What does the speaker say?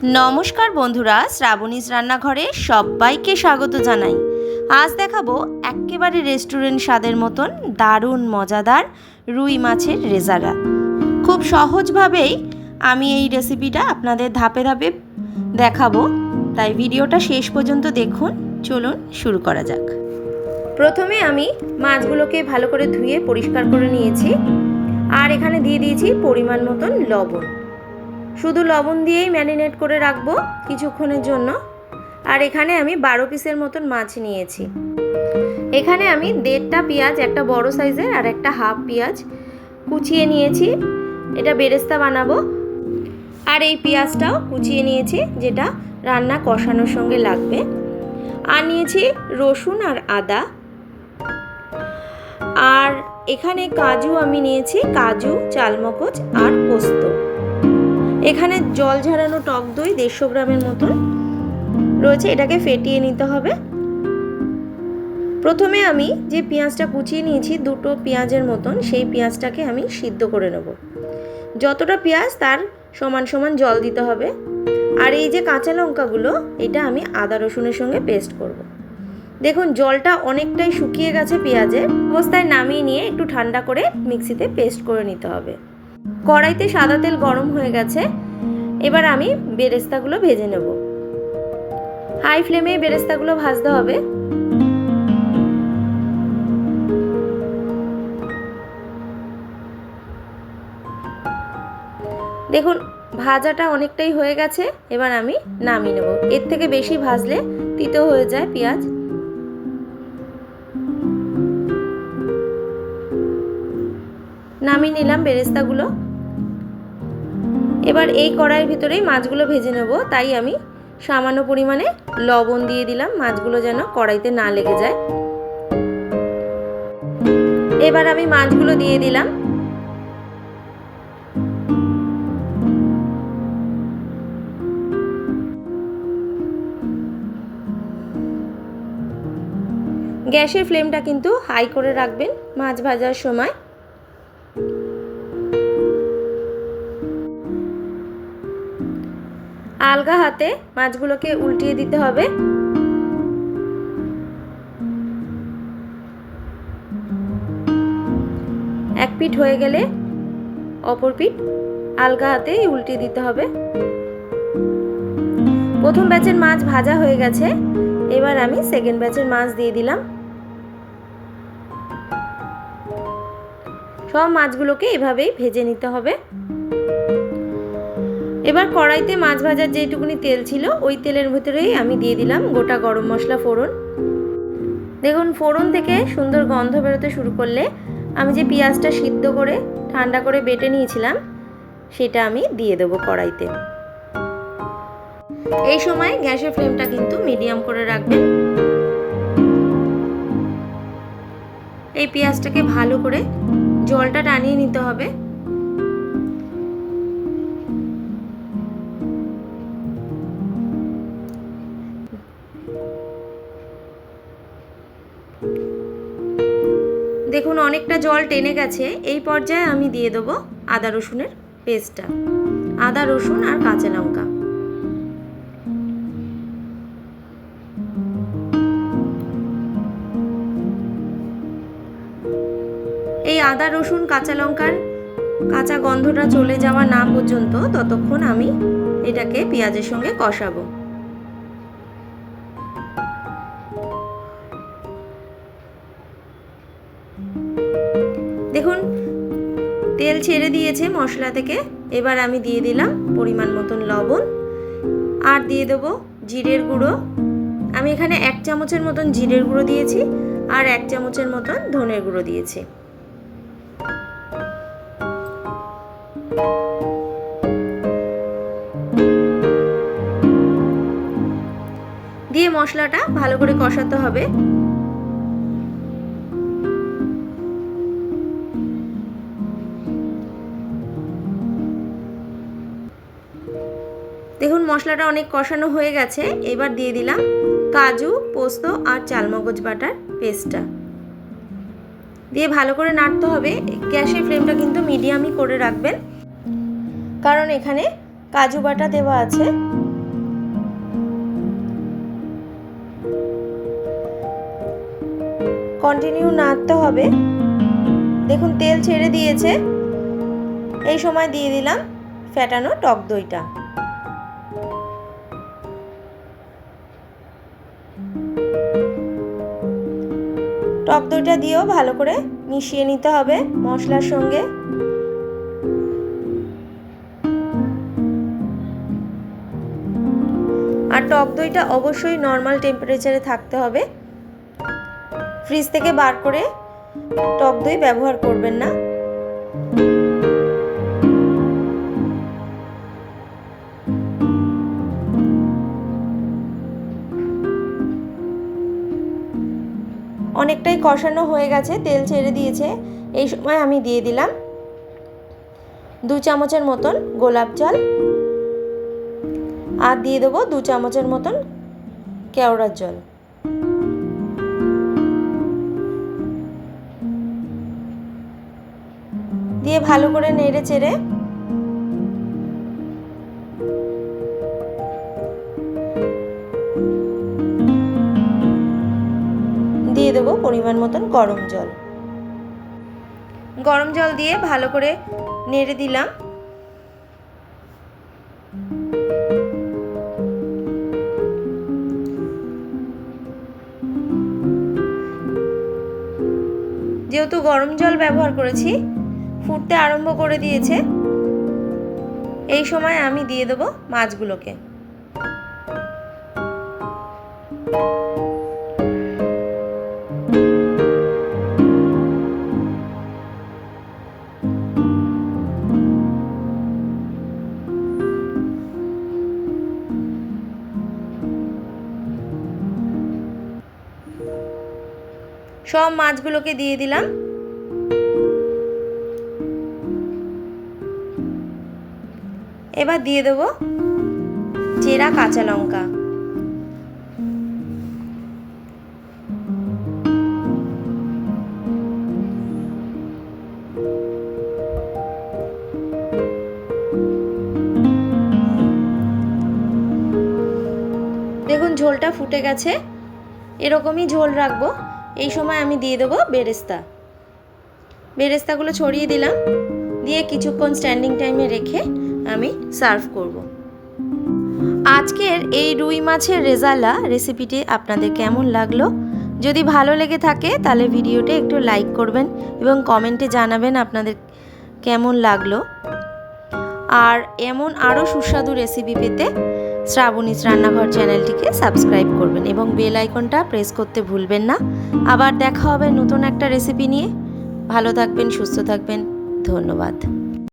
নমস্কার বন্ধুরা, শ্রাবণীজ রান্নাঘরে সবাইকে স্বাগত জানাই। আজ দেখাবো একেবারে রেস্টুরেন্ট স্বাদের মতন দারুণ মজাদার রুই মাছের রেজালা। খুব সহজভাবেই আমি এই রেসিপিটা আপনাদের ধাপে ধাপে দেখাবো, তাই ভিডিওটা শেষ পর্যন্ত দেখুন। চলুন শুরু করা যাক। প্রথমে আমি মাছগুলোকে ভালো করে ধুয়ে পরিষ্কার করে নিয়েছি, আর এখানে দিয়ে দিয়েছি পরিমাণ মতন লবণ। শুধু লবণ দিয়েই ম্যারিনেট করে রাখবো কিছুক্ষণের জন্য। আর এখানে আমি 12 পিসের মতন মাছ নিয়েছি। এখানে আমি 1.5টা পেঁয়াজ, একটা বড় সাইজের আর একটা হাফ পেঁয়াজ কুচিয়ে নিয়েছি, এটা বেরেস্তা বানাবো। আর এই পেঁয়াজটাও কুচিয়ে নিয়েছি, যেটা রান্না কষানোর সঙ্গে লাগবে। আর নিয়েছি রসুন আর আদা। আর এখানে কাজু আমি নিয়েছি, কাজু, চালমগজ আর পোস্ত। এখানে জল ঝরানো টক দই 150 গ্রামের মতন রয়েছে, এটাকে ফেটিয়ে নিতে হবে। প্রথমে আমি যে পেঁয়াজটা কুচিয়ে নিয়েছি 2টো পেঁয়াজের মতন, সেই পেঁয়াজটাকে আমি সিদ্ধ করে নেব। যতটা পেঁয়াজ তার সমান সমান জল দিতে হবে। আর এই যে কাঁচা লঙ্কাগুলো, এটা আমি আদা রসুনের সঙ্গে পেস্ট করব। দেখুন জলটা অনেকটাই শুকিয়ে গেছে পেঁয়াজের অবস্থায়, নামিয়ে নিয়ে একটু ঠান্ডা করে মিক্সিতে পেস্ট করে নিতে হবে। কড়াইতে সাদা তেল গরম হয়ে গেছে, এবার আমি বেরেস্তাগুলো ভেজে নেব। হাই ফ্লেমে বেরেস্তাগুলো ভাজতে হবে। দেখুন ভাজাটা অনেকটাই হয়ে গেছে, এবার আমি নামিয়ে নেব। এর থেকে বেশি ভাজলে তিতো হয়ে যায় পেঁয়াজ। নামিয়ে নিলাম বেরেস্তাগুলো। এবার এই কড়াইয়ের ভিতরেই মাছগুলো ভেজে নেব, তাই আমি সামান্য পরিমাণে লবণ দিয়ে দিলাম, মাছগুলো যেন কড়াইতে না লেগে যায়। এবার আমি মাছগুলো দিয়ে দিলাম। গ্যাসের ফ্লেমটা কিন্তু হাই করে রাখবেন মাছ ভাজার সময়। আলগা হাতে মাছগুলোকে উল্টিয়ে দিতে হবে। এক পিঠ হয়ে গেলে অপর পিঠ আলগা হাতে উল্টিয়ে দিতে হবে। প্রথম ব্যাচের মাছ ভাজা হয়ে গেছে, এবার আমি সেকেন্ড ব্যাচের মাছ দিয়ে দিলাম। সব মাছগুলোকে এভাবেই ভেজে নিতে হবে। এবার কড়াইতে মাছ ভাজার যেটুকুনি তেল ছিল, ওই তেলের ভিতরেই আমি দিয়ে দিলাম গোটা গরম মশলা ফোড়ন। দেখুন ফোড়ন থেকে সুন্দর গন্ধ বেরোতে শুরু করলে আমি যে পেঁয়াজটা সিদ্ধ করে ঠান্ডা করে বেটে নিয়েছিলাম, সেটা আমি দিয়ে দেবো কড়াইতে। এই সময় গ্যাসের ফ্লেমটা কিন্তু মিডিয়াম করে রাখবেন। এই পেঁয়াজটাকে ভালো করে জলটা টানিয়ে নিতে হবে। দেখুন অনেকটা জল টেনে গেছে। এই পর্যায়ে আমি দিয়ে দেবো আদা রসুনের পেস্টটা, আদা রসুন আর কাঁচা লঙ্কা। এই আদা রসুন কাঁচা লঙ্কার কাঁচা গন্ধটা চলে যাওয়া না পর্যন্ত ততক্ষণ আমি এটাকে পেঁয়াজের সঙ্গে কষাবো। দেখুন তেল ছেড়ে দিয়েছে মশলা থেকে। এবার আমি দিয়ে দিলাম পরিমাণ মতন লবণ, আর দিয়ে দেবো জিরের গুঁড়ো। আমি এখানে 1 চামচের মতন জিরের গুঁড়ো দিয়েছি, আর 1 চামচের মতন ধনের গুঁড়ো দিয়েছি। দিয়ে মশলাটা ভালো করে কষাতে হবে। দেখুন মশলাটা অনেক কষানো হয়ে গেছে, এবার দিয়ে দিলাম কাজু, পোস্ত আর চালমগজ বাটার পেস্টটা। দিয়ে ভালো করে নাড়তে হবে। গ্যাসের ফ্লেমটা কিন্তু মিডিয়ামই করে রাখবেন, কারণ এখানে কাজু বাটা দেওয়া আছে। কন্টিনিউ নাড়তে হবে। দেখুন তেল ছেড়ে দিয়েছে। এই সময় দিয়ে দিলাম ফেটানো টক দইটা। টক দইটা দিয়েও ভালো করে মিশিয়ে নিতে হবে মশলার সঙ্গে। আর টক দইটা অবশ্যই নর্মাল টেম্পারেচারে থাকতে হবে। ফ্রিজ থেকে বার করে টক দই ব্যবহার করবেন না। অনেকটাই কষানো হয়ে গেছে, তেল ছেড়ে দিয়েছে। এই সময় আমি দিয়ে দিলাম 2 চামচের মতন গোলাপ জল, আর দিয়ে দেবো 2 চামচের মতন কেওড়ার জল। দিয়ে ভালো করে নেড়ে চেড়ে দিয়ে দেবো পরিমাণ মতন গরম জল। গরম জল দিয়ে ভালো করে নেড়ে দিলাম। যেহেতু গরম জল ব্যবহার করেছি, ফুটতে আরম্ভ করে দিয়েছে। এই সময় আমি দিয়ে দেবো মাছগুলোকে। সব মাছগুলোকে দিয়ে দিলাম। এবার দিয়ে দেব চেরা কাঁচা লঙ্কা। দেখুন ঝোলটা ফুটে গেছে, এরকমই ঝোল রাখবো। এই সময় আমি দিয়ে দেবো বেরেস্তা। বেরেস্তাগুলো ছড়িয়ে দিলাম, দিয়ে কিছুক্ষণ স্ট্যান্ডিং টাইমে রেখে আমি সার্ভ করব। আজকের এই রুই মাছের রেজালা রেসিপিটি আপনাদের কেমন লাগলো? যদি ভালো লেগে থাকে তাহলে ভিডিওটা একটু লাইক করবেন এবং কমেন্টে জানাবেন আপনাদের কেমন লাগলো। আর এমন আরও সুস্বাদু রেসিপি পেতে শ্রাবণীস রান্নাঘর চ্যানেলটিকে সাবস্ক্রাইব করবেন এবং বেল আইকনটা প্রেস করতে ভুলবেন না। আবার দেখা হবে নতুন একটা রেসিপি নিয়ে। ভালো থাকবেন, সুস্থ থাকবেন। ধন্যবাদ।